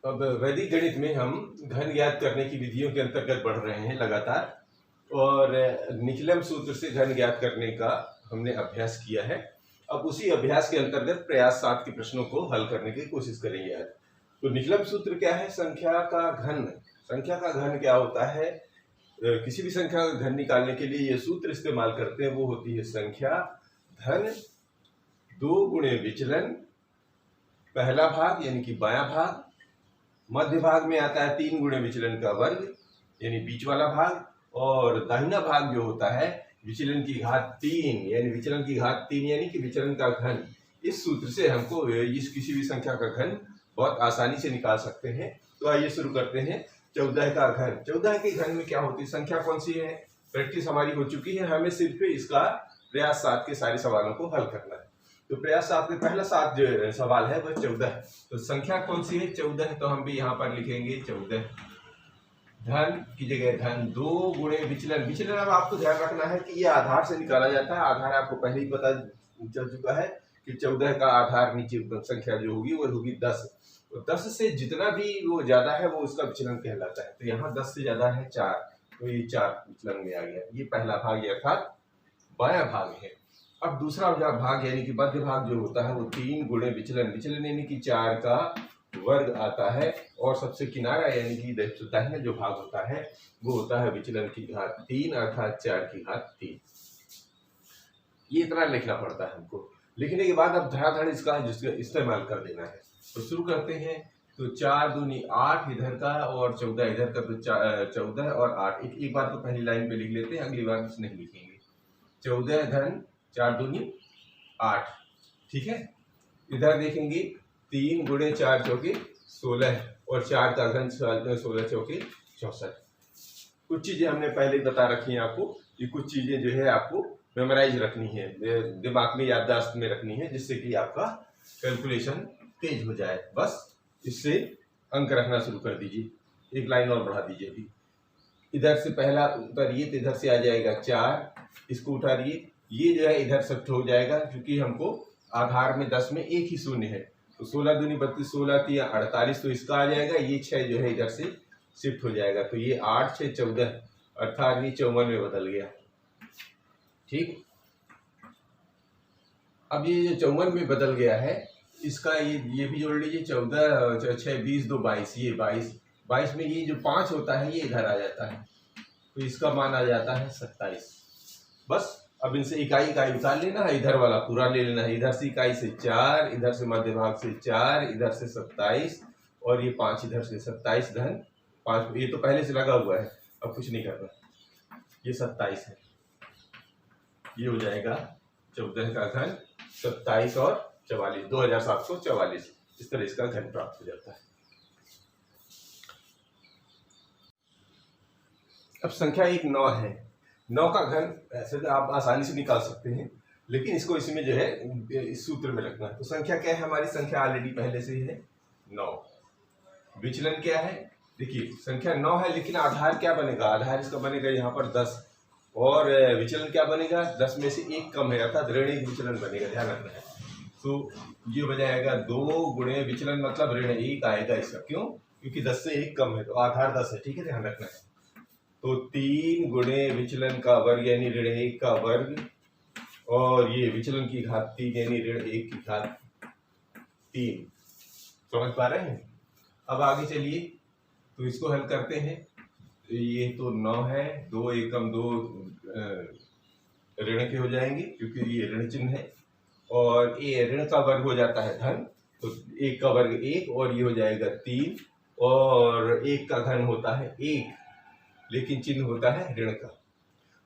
अब वैदिक गणित में हम घन ज्ञात करने की विधियों के अंतर्गत बढ़ रहे हैं लगातार, और निकलम सूत्र से घन ज्ञात करने का हमने अभ्यास किया है। अब उसी अभ्यास के अंतर्गत प्रयास 7 के प्रश्नों को हल करने की कोशिश करेंगे आज। तो निकलम सूत्र क्या है? संख्या का घन। संख्या का घन क्या होता है? किसी भी संख्या का घन निकालने के लिए ये सूत्र इस्तेमाल करते हैं। वो होती है संख्या धन 2 गुणे विचलन, पहला भाग यानी कि बायां भाग, मध्य भाग में आता है 3 गुणे विचलन का वर्ग यानी बीच वाला भाग, और दाहिना भाग जो होता है विचलन की घात 3 यानी विचलन की घात 3 यानी कि विचलन का घन। इस सूत्र से हमको इस किसी भी संख्या का घन बहुत आसानी से निकाल सकते हैं। तो आइए शुरू करते हैं। 14 का घन। 14 के घन में क्या होती है? संख्या कौन सी है? प्रैक्टिस हमारी हो चुकी है, हमें सिर्फ इसका प्रयास 7 के सारे सवालों को हल करना है। तो प्रयास 7 में पहला 7 जो सवाल है वह 14 है। तो संख्या कौन सी है? 14। तो हम भी यहाँ पर लिखेंगे 14। धन की जगह धन 2 गुणे विचलन। विचलन अब आपको ध्यान रखना है कि ये आधार से निकाला जाता है। आधार आपको पहले ही पता चल चुका है कि 14 का आधार नीचे संख्या जो होगी वो होगी 10। तो 10 से जितना भी वो ज्यादा है वो उसका विचलन कहलाता है। तो यहाँ 10 से ज्यादा है 4, तो ये 4 विचलन में आ गया। ये पहला भाग अर्थात बायां भाग है। अब दूसरा भाग यानी कि मध्य भाग जो होता है वो 3 गुणे विचलन। विचलन यानी कि 4 का वर्ग आता है, और सबसे किनारा यानी कि दाहिना जो भाग होता है वो होता है विचलन की घात 3 अर्थात 4 की घात 3। ये इतना लिखना पड़ता है हमको। लिखने के बाद अब धड़ाधड़ इसका इस्तेमाल कर देना है। तो शुरू करते हैं। तो 4 दूनी 8 इधर का और 14 इधर का। तो 14 और 8 एक बार तो पहली लाइन पे लिख लेते हैं, अगली बार कुछ नहीं लिखेंगे। 14 धन 4 दूनी 8, ठीक है। इधर देखेंगे 3 गुणे 4 चौके 16, और 4 का घन 16 चौके 64। कुछ चीजें हमने पहले बता रखी हैं आपको। ये कुछ चीजें जो है आपको मेमोराइज रखनी है, दिमाग में याददाश्त में रखनी है, जिससे कि आपका कैलकुलेशन तेज हो जाए। बस इससे अंक रखना शुरू कर दीजिए। एक लाइन और बढ़ा दीजिए। अभी इधर से पहला उतारिए तो इधर से आ जाएगा 4, इसको उतारिए, ये जो है इधर शिफ्ट हो जाएगा, क्योंकि हमको आधार में 10 में एक ही शून्य है। तो 16 दूनी 32, 16 3 48, तो इसका आ जाएगा। ये 6 जो है इधर से शिफ्ट हो जाएगा। तो ये 8 6 14 अर्थात ये 54 में बदल गया, ठीक। अब ये जो 54 में बदल गया है, इसका ये भी जोड़ लीजिए। 14 6 20 2 22, ये 22 में ये जो 5 होता है ये इधर आ जाता है, तो इसका मान आ जाता है 27। बस अब इनसे इकाई निकाल लेना है, इधर वाला पूरा ले लेना है। इधर से इकाई से 4, इधर से मध्य भाग से 4, इधर से 27, और ये 5 इधर से 27 धन 5। ये तो पहले से लगा हुआ है, अब कुछ नहीं करना। ये 27 है, ये हो जाएगा 14 का घन 27 और 44, 2744। इस तरह इसका घन प्राप्त हो जाता है। अब संख्या एक 9 है। 9 का घन ऐसे तो आप आसानी से निकाल सकते हैं, लेकिन इसको इसमें जो है इस सूत्र में रखना है। तो संख्या क्या है? हमारी संख्या ऑलरेडी पहले से ही है 9। विचलन क्या है? देखिए संख्या 9 है, लेकिन आधार क्या बनेगा? आधार इसका बनेगा यहाँ पर 10, और विचलन क्या बनेगा? 10 में से 1 कम है अर्थात ऋण 1 विचलन बनेगा, ध्यान रखना है। तो ये हो जाएगा 2 गुणे विचलन मतलब ऋण 1 आएगा इसका। क्यों? क्योंकि 10 से 1 कम है, तो आधार 10 है, ठीक है, ध्यान रखना है। तो 3 गुणे विचलन का वर्ग यानी ऋण 1 का वर्ग, और ये विचलन की घात 3 यानी ऋण 1 की घात 3। समझ पा रहे हैं? अब आगे चलिए, तो इसको हल करते हैं। ये तो 9 है, 2 एकम 2 ऋण के हो जाएंगे, क्योंकि ये ऋण चिन्ह है, और ये ऋण का वर्ग हो जाता है धन। तो 1 का वर्ग 1, और ये हो जाएगा 3, और 1 का घन होता है 1, लेकिन चिन्ह होता है ऋण का।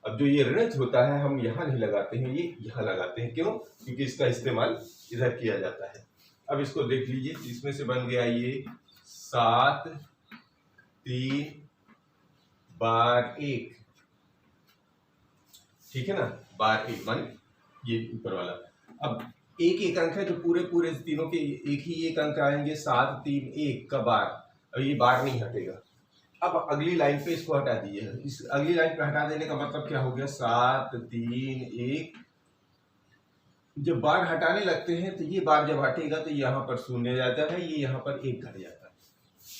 अब जो ये ऋण होता है हम यहाँ नहीं लगाते हैं, ये यहाँ लगाते हैं। क्यों? क्योंकि इसका इस्तेमाल इधर किया जाता है। अब इसको देख लीजिए, इसमें से बन गया ये 7 3 बार 1, ठीक है ना, बार 1 मान ये ऊपर वाला। अब एक अंक है, तो पूरे तीनों के एक ही एक अंक आएंगे। 7 3 1 का बार, अब ये बार नहीं हटेगा। अब अगली लाइन पे इसको हटा दीजिए। इस अगली लाइन पे हटा देने का मतलब क्या हो गया? 7 3 1। जब बार हटाने लगते हैं तो ये बार जब हटेगा तो यहाँ पर शून्य जाता है, ये यहाँ पर 1 घट जाता है।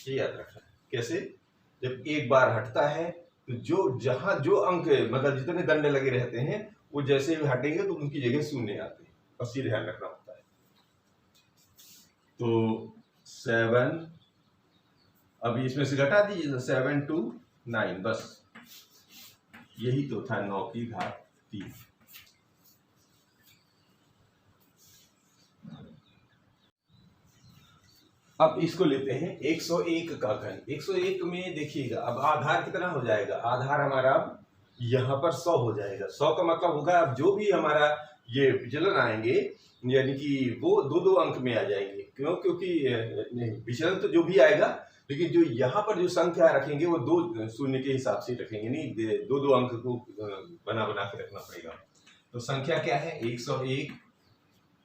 ये याद रखना है। कैसे? जब एक बार हटता है तो जहां जो अंक मतलब जितने दंड लगे रहते हैं वो जैसे भी हटेंगे तो उनकी जगह शून्य आते हैं, बस ये ध्यान रखना होता है। तो 7, अभी इसमें से घटा दीजिए, 7 2 9, बस यही तो था 9 की घात 3। अब इसको लेते हैं 101 का घन। 101 में देखिएगा अब आधार कितना हो जाएगा, आधार हमारा अब यहाँ पर 100 हो जाएगा। 100 का मतलब होगा अब जो भी हमारा ये विचलन आएंगे यानी कि वो दो दो अंक में आ जाएंगे। क्यों? क्योंकि विचलन तो जो भी आएगा लेकिन जो यहाँ पर जो संख्या रखेंगे वो 2 शून्य के हिसाब से रखेंगे, नहीं दो दो अंक को बना बना के रखना पड़ेगा। तो संख्या क्या है 101,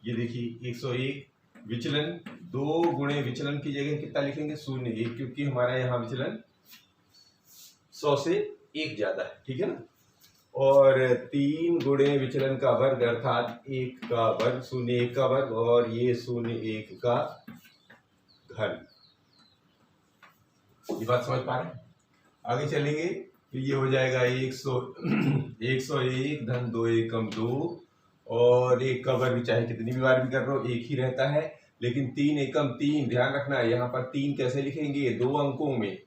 ये देखिए 101 विचलन 2 गुणे विचलन की जगह कितना लिखेंगे 0 क्योंकि हमारा यहाँ विचलन 100 से 1 ज्यादा है, ठीक है ना। और 3 गुणे विचलन का वर्ग अर्थात 1 का वर्ग 0 1 का वर्ग और ये 0 1 का घन। ये बात समझ पा रहे हैं? आगे चलेंगे तो ये हो जाएगा 101 धन 2 एकम 2 और 1 का वर्ग चाहे कितनी भी बार भी कर रहे हो 1 ही रहता है। लेकिन 3 एकम 3 ध्यान रखना है, यहाँ पर 3 कैसे लिखेंगे 2 अंकों में।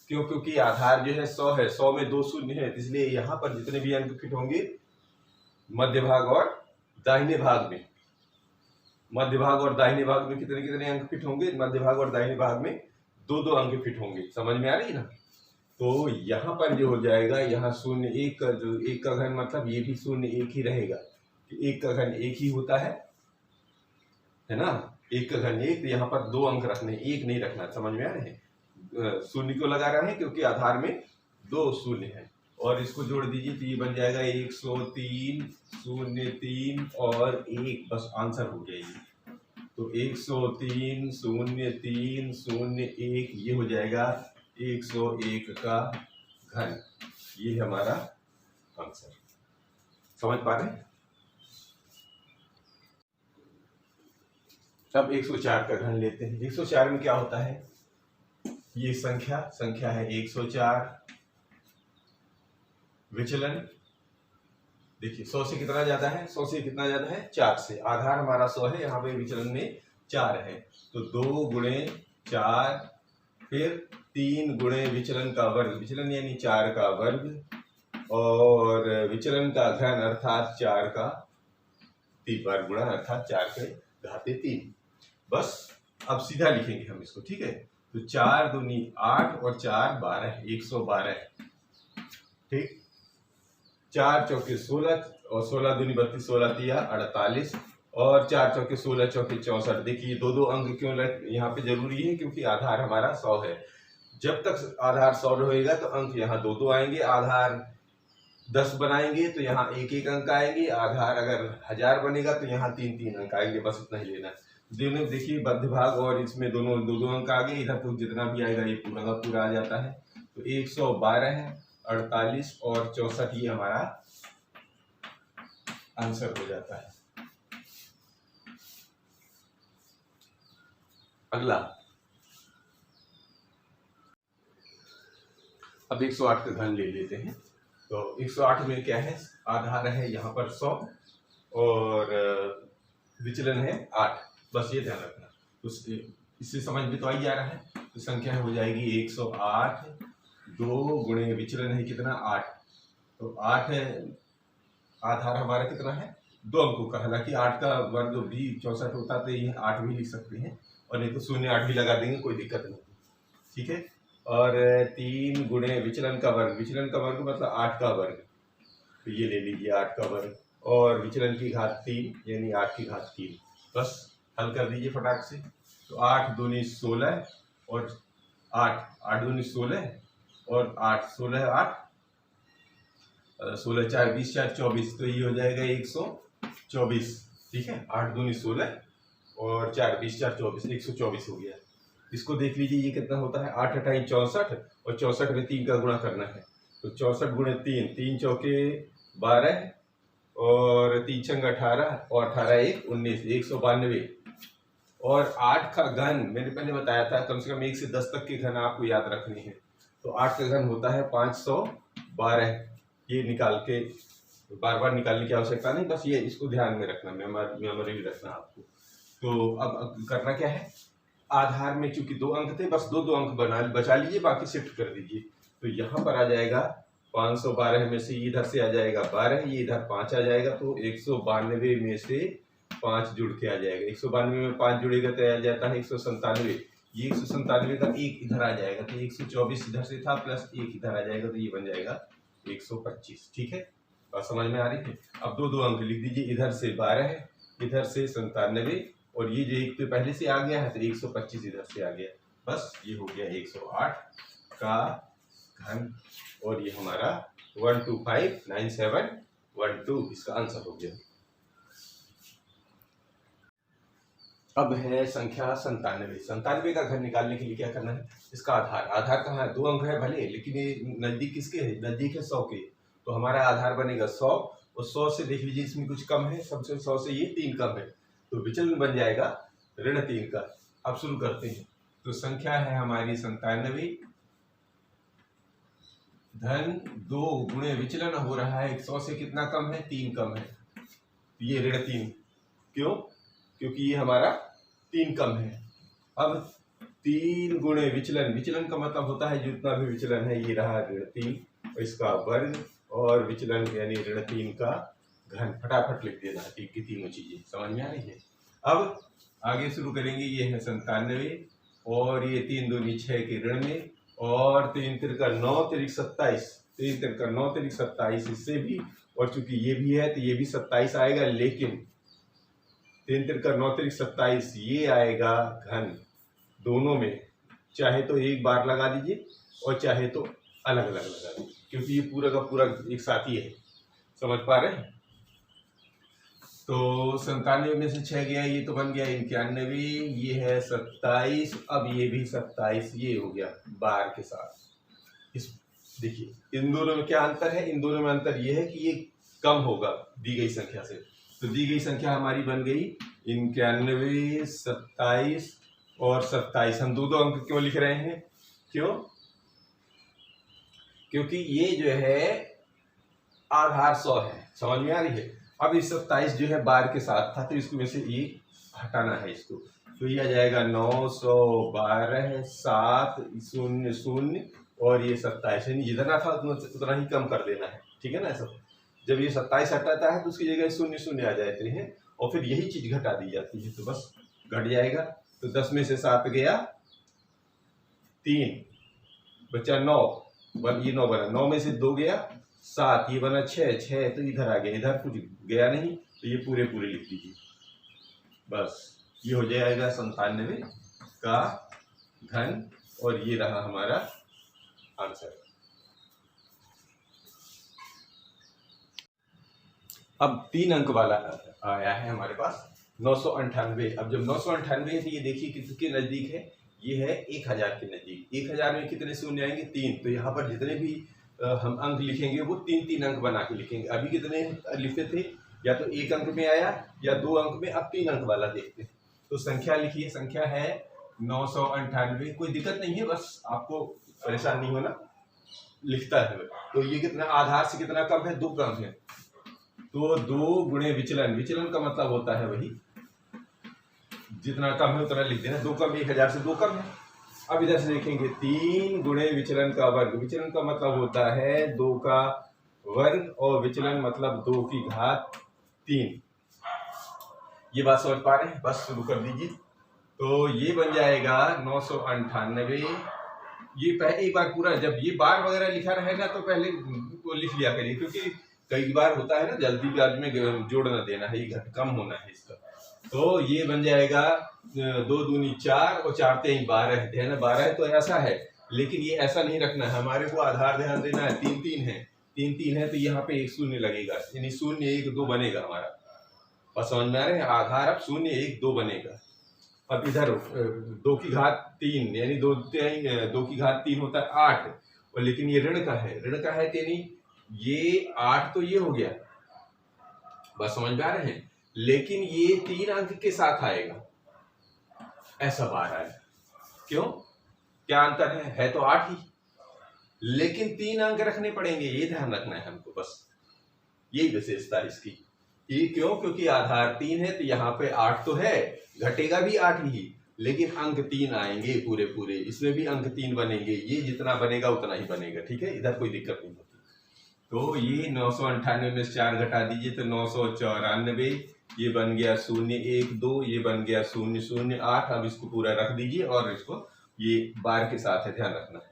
क्यों? क्योंकि आधार जो है 100 है, 100 में 2 शून्य है, इसलिए यहाँ पर जितने भी अंक फिट होंगे मध्य भाग और दाहिने भाग में, मध्य भाग और दाहिने भाग में कितने कितने अंक फिट होंगे, मध्य भाग और दाहिने भाग में 2 2 अंक फिट होंगे। समझ में आ रही है ना। तो यहाँ पर जो हो जाएगा यहाँ 0 1 का जो 1 का घन मतलब ये भी 0 1 ही रहेगा, 1 का घन 1 ही होता है ना। 1 का घन 1, तो यहाँ पर 2 अंक रखने, 1 नहीं रखना। समझ में आ रहे हैं? 0 क्यों लगा रहे हैं? क्योंकि आधार में 2 शून्य है। और इसको जोड़ दीजिए तो ये बन जाएगा 103 0 3 और 1, बस आंसर हो जाएगी। तो 103 0 3 0 1 ये हो जाएगा 101 का घन। ये हमारा आंसर। समझ पा रहे हैं? अब 104 का घन लेते हैं। 104 में क्या होता है, ये संख्या है 104, विचलन देखिए 100 से कितना ज्यादा है, 100 से कितना ज्यादा है 4 से। आधार हमारा 100 है, यहाँ पे विचलन में 4 है, तो 2 गुणे 4 फिर 3 गुणे विचलन का वर्ग, विचलन यानी 4 का वर्ग और विचलन का घन अर्थात 4 का 3 बार गुणा अर्थात 4 के घाते 3। बस अब सीधा लिखेंगे हम इसको, ठीक है। तो 4 दूनी 8 और 4 12, 112, ठीक। 4 चौके 16 और 16 दूनी 32, 16 तिया 48 और 4 चौके 16 चौके 64। देखिए 2 2 अंक क्यों यहाँ पे जरूरी है, क्योंकि आधार हमारा 100 है। जब तक आधार 100 रहेगा तो अंक यहाँ 2 2 आएंगे। आधार 10 बनाएंगे तो यहाँ 1 1 अंक आएंगे। आधार अगर 1000 बनेगा तो यहाँ 3 3 अंक आएंगे। बस इतना ही लेना। दोनों देखिए मध्य भाग और इसमें दोनों 2 2 अंक आ गए। इधर तो जितना भी आएगा ये पूरा का पूरा आ जाता है। तो 112 है, 48 और 64 ये हमारा आंसर हो जाता है। अगला अब 108 का घन ले लेते हैं। तो 108 में क्या है, आधार है यहाँ पर 100 और विचलन है 8। बस ये ध्यान रखना। तो इससे समझ में तो आ ही जा रहा है। तो संख्या हो जाएगी 108, 2 गुणे विचलन है कितना 8। तो 8 है, आधार हमारा कितना है 2 अंकों का। हालांकि 8 का वर्ग भी 64 होता तो ये 8 भी लिख सकते हैं, और नहीं तो 0 8 भी लगा देंगे, कोई दिक्कत नहीं, ठीक है। और 3 गुणे विचलन का वर्ग, विचलन का वर्ग मतलब 8 का वर्ग, तो ये ले लीजिए 8 का वर्ग और विचलन की घात 3 यानी 8 की घात 3। बस हल कर दीजिए फटाक से। तो 8 दूनी 16 और 8 दूनी 16 और 8 16 8 16 4 20 4 24, तो ये हो जाएगा 124, ठीक है। 8 दूनी 16 और 4 20 4 24, 124 हो गया। इसको देख लीजिए ये कितना होता है, 8 8 64 और 64 में 3 का गुणा करना है। तो 64 गुणे 3, 3 चौके 12 और 3 छंग 18 और 18 1 19, 192 और 8 का घन मैंने पहले बताया था, कम से कम 1 से 10 तक के घन आपको याद रखने हैं। तो 8 का घन होता है 512। ये निकाल के बार बार निकालने की आवश्यकता नहीं, बस ये इसको ध्यान में रखना, मेमोरी में रखना आपको। तो अब करना क्या है, आधार में चूंकि 2 अंक थे, बस दो अंक बचा लीजिए, बाकी शिफ्ट कर दीजिए। तो यहाँ पर आ जाएगा 512 में से इधर से आ जाएगा 12, ये इधर 5 आ जाएगा, तो 192 में से 5 जुड़ के आ जाएगा। 192 में 5 जुड़ेगा तो आ जाता है 197। ये 197 का एक इधर आ जाएगा, तो 124 इधर से था प्लस एक इधर आ जाएगा, तो ये बन जाएगा 125। ठीक है, बात समझ में आ रही है। अब दो अंक लिख दीजिए, इधर से 12 है, इधर से 97, और ये जो एक तो पहले से आ गया है तो 125 इधर से आ गया। बस ये हो गया 108 का घन, और ये हमारा 1259712 इसका आंसर हो गया। अब है संख्या 97। 97 का घन निकालने के लिए क्या करना है, इसका आधार कहाँ है, 2 अंक है भले, लेकिन ये नजदीक किसके है, नजदीक है 100 के। तो हमारा आधार बनेगा 100, और 100 से देख लीजिए इसमें कुछ कम है, सबसे 100 से ये 3 कम है, तो विचलन बन जाएगा -3 का। अब शुरू करते हैं। तो संख्या है हमारी 97 धन 2 गुणे विचलन हो रहा है 100 से कितना कम है, 3 कम है, तो ये -3। क्यों, क्योंकि ये हमारा 3 कम है। अब 3 गुणे विचलन, विचलन का मतलब होता है जितना भी विचलन है, ये रहा -3, इसका वर्ग, और विचलन यानी -3 का घन। फटाफट लिख देना है कि तीनों चीजें समझ में आ रही है। अब आगे शुरू करेंगे। ये है 97, और ये 3 दूनी 6 के ऋण में, और 3 तिरका 9 तिरिक 27, 3 तिरका 9 तिरिक 27, इससे भी, और चूंकि ये भी है तो ये भी 27 आएगा, लेकिन 3 तिरका 9 तिरिक 27 ये आएगा घन। दोनों में चाहे तो एक बार लगा दीजिए और चाहे तो अलग अलग लगा दीजिए, क्योंकि ये पूरा का पूरा एक साथ ही है। समझ पा रहे हैं। तो 97 में से 6 गया, ये तो बन गया 91, ये है 27, अब ये भी 27, ये हो गया बार के साथ। इस देखिए इन दोनों में क्या अंतर है, इन दोनों में अंतर ये है कि ये कम होगा दी गई संख्या से। तो दी गई संख्या हमारी बन गई 91, 27 और 27। हम दो अंक क्यों लिख रहे हैं, क्यों, क्योंकि ये जो है आधार 100 है। समझ में आ रही है। अब इस 27 जो है बार के साथ था, तो इसको में से एक हटाना है इसको, तो ये आ जाएगा 912, 7 0 0, और ये 27, यानी जितना था उतना ही कम कर देना है। ठीक है ना। सब जब ये 27 हटाता है तो उसकी जगह 0 0 आ जाते हैं, और फिर यही चीज घटा दी जाती है, तो बस घट जाएगा। तो 10 में से 7 गया, 3 बचा 9, ये 9 बना, 9 में से 2 गया 7, ये बना 6, 6 तो इधर आ गया, इधर कुछ गया नहीं, तो ये पूरे लिख दीजिए। बस ये हो जाएगा 97 का घन, और ये रहा हमारा आंसर। अब 3 अंक वाला आया है हमारे पास 998। अब जब 998 है तो ये देखिए किसके नजदीक है, ये है 1000 के नजदीक। 1000 में कितने शून्य आएंगे, 3। तो यहाँ पर जितने भी हम अंक लिखेंगे वो 3 अंक बना के लिखेंगे। अभी कितने लिखते थे, या तो 1 अंक में आया या 2 अंक में, अब 3 अंक वाला देखते हैं। तो संख्या लिखिए, संख्या है 998। कोई दिक्कत नहीं है, बस आपको परेशान नहीं होना, लिखता है। तो ये कितना आधार से कितना कम है, 2 कम है, तो 2 गुणे विचलन। विचलन का मतलब होता है वही जितना कम है उतना लिख देना। 2 कम 1000 से 2 कम है। अब इधर से देखेंगे 3 गुणे विचलन का वर्ग। विचलन का मतलब होता है 2 का वर्ग, और विचलन मतलब 2 की घात 3। ये बात समझ पा रहे हैं। बस शुरू कर दीजिए। तो ये बन जाएगा 998। ये पहले एक बार पूरा, जब ये बार वगैरह लिखा रहेगा तो पहले वो लिख लिया करिए, क्योंकि कई बार होता है ना जल्दी ब्याज में जोड़ना देना है, ये कम होना है इसका। तो ये बन जाएगा 2 दूनी 4, और 4 3 12 है ना। 12 है तो ऐसा है, लेकिन ये ऐसा नहीं रखना है, हमारे को आधार ध्यान देना है। 3 3 है, 3 3 है, तो यहाँ पे 1 0 लगेगा, यानी 0 1 2 बनेगा हमारा। बस समझ में आ रहे हैं। आधार अब 0 1 2 बनेगा। अब इधर 2 की घात 3, यानी 2 की घात 3 होता है 8, और लेकिन ये ऋण का है, ऋण का है, यानी ये 8 तो ये हो गया। बस समझ में आ रहे हैं। लेकिन ये 3 अंक के साथ आएगा, ऐसा बार आया। क्यों? क्या अंतर है तो 8 ही, लेकिन 3 अंक रखने पड़ेंगे, ये ध्यान रखना है हमको बस। यही विशेषता इसकी। ये क्यों? क्योंकि आधार 3 है तो यहाँ पे 8 तो है, घटेगा भी 8 ही, लेकिन अंक 3 आएंगे पूरे पूरे, इसमें भी अंक 3 बनेंगे, ये जितना बनेगा उतना ही बनेगा। ठीक है, इधर कोई दिक्कत नहीं होती। तो ये 998 में से 4 घटा दीजिए तो 994, ये बन गया 012, ये बन गया 008। अब इसको पूरा रख दीजिए और इसको ये बार के साथ है, ध्यान रखना है।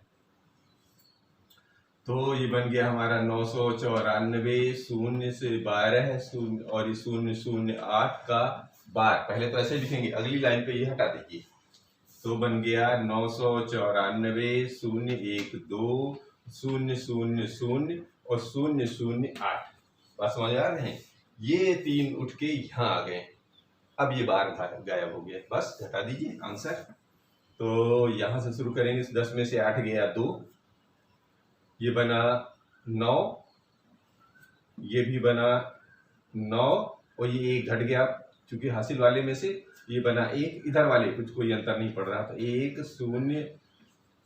तो ये बन गया हमारा 994, 0 से 12 0 और ये 008 का बार। पहले तो ऐसे लिखेंगे, अगली लाइन पे ये हटा दीजिए। तो बन गया 994, 012, 000 और 008। बात समझ आ रहे हैं? ये 3 उठ के यहाँ आ गए। अब ये बार गायब हो गया, बस घटा दीजिए आंसर। तो यहाँ से शुरू करेंगे, 10 में से 8 गया 2, ये बना 9, ये भी बना 9 और ये 1 घट गया, क्योंकि हासिल वाले में से ये बना 1, इधर वाले कुछ कोई अंतर नहीं पड़ रहा, तो 1 0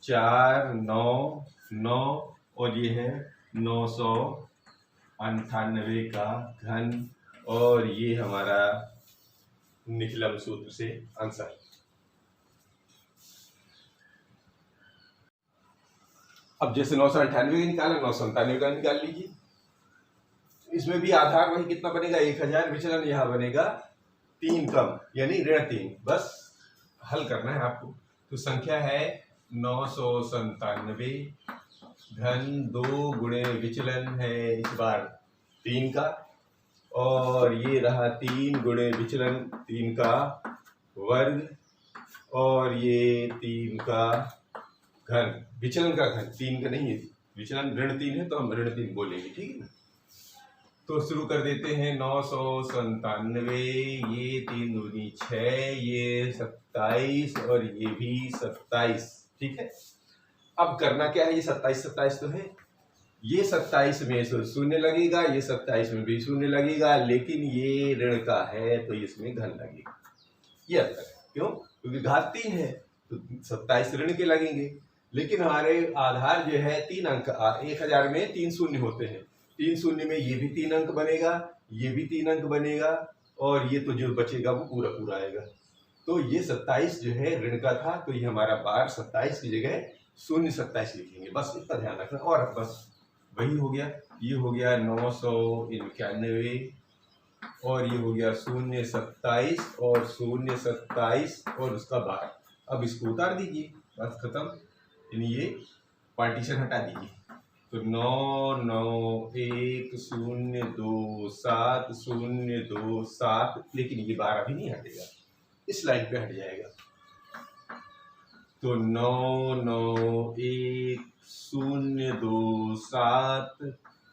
4 9 9 और ये है 998 का घन, और ये हमारा निकलम सूत्र से आंसर। अब जैसे 998 का निकाला, 997 का निकाल लीजिए। इसमें भी आधार वही कितना बनेगा, 1000, विचलन यहाँ बनेगा 3 कम, यानी ऋण 3। बस हल करना है आपको। तो संख्या है 997 घन 2 गुणे विचलन है इस बार 3 का, और ये रहा 3 गुणे विचलन 3 का वर्ग, और ये 3 का घन, विचलन का घन, 3 का नहीं है, विचलन ऋण 3 है तो हम ऋण 3 बोलेंगे। ठीक है ना? तो शुरू कर देते हैं। 997, ये 3 दूनी 6, ये 27 और ये भी 27। ठीक है, अब करना क्या है, ये 27 तो है, ये 27 में से शून्य लगेगा, ये 27 में भी शून्य लगेगा, लेकिन ये ऋण का है तो इसमें घन लगेगा। ये अंतर है। क्यों? क्योंकि घात 3 है तो 27 ऋण के लगेंगे, लेकिन हमारे आधार जो है 3 अंक, 1000 में 3 शून्य होते हैं, 3 शून्य में ये भी 3 अंक बनेगा, ये भी 3 अंक बनेगा, और ये तो जो बचेगा वो पूरा पूरा आएगा। तो ये 27 जो है ऋण का था, तो ये हमारा बार 27 की जगह 027 लिखेंगे, बस इतना ध्यान रखना। और बस वही हो गया, ये हो गया 991 और ये हो गया 027 और 027 और उसका बार। अब इसको उतार दीजिए, बस खत्म, यानी ये पार्टीशन हटा दीजिए। तो 9 9 1 0 2 7 0 2 7, लेकिन ये बार अभी नहीं हटेगा, इस लाइन पे हट जाएगा। तो 9 9 1 0 2 7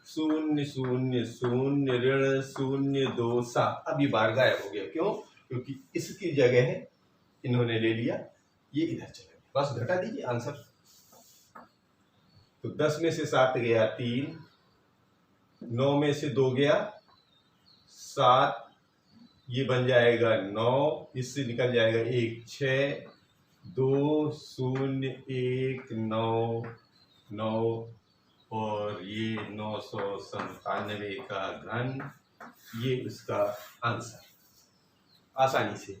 0 0 0 ऋण 0 2 7। अब ये बार गायब हो गया। क्यों? क्योंकि इसकी जगह इन्होंने ले लिया, ये इधर चला गया, बस घटा दीजिए आंसर। तो 10 में से 7 गया 3, 9 में से 2 गया 7, ये बन जाएगा 9, इससे निकल जाएगा 1 6 2 0 1 9 9, और ये 997 का घन, ये इसका आंसर आसानी से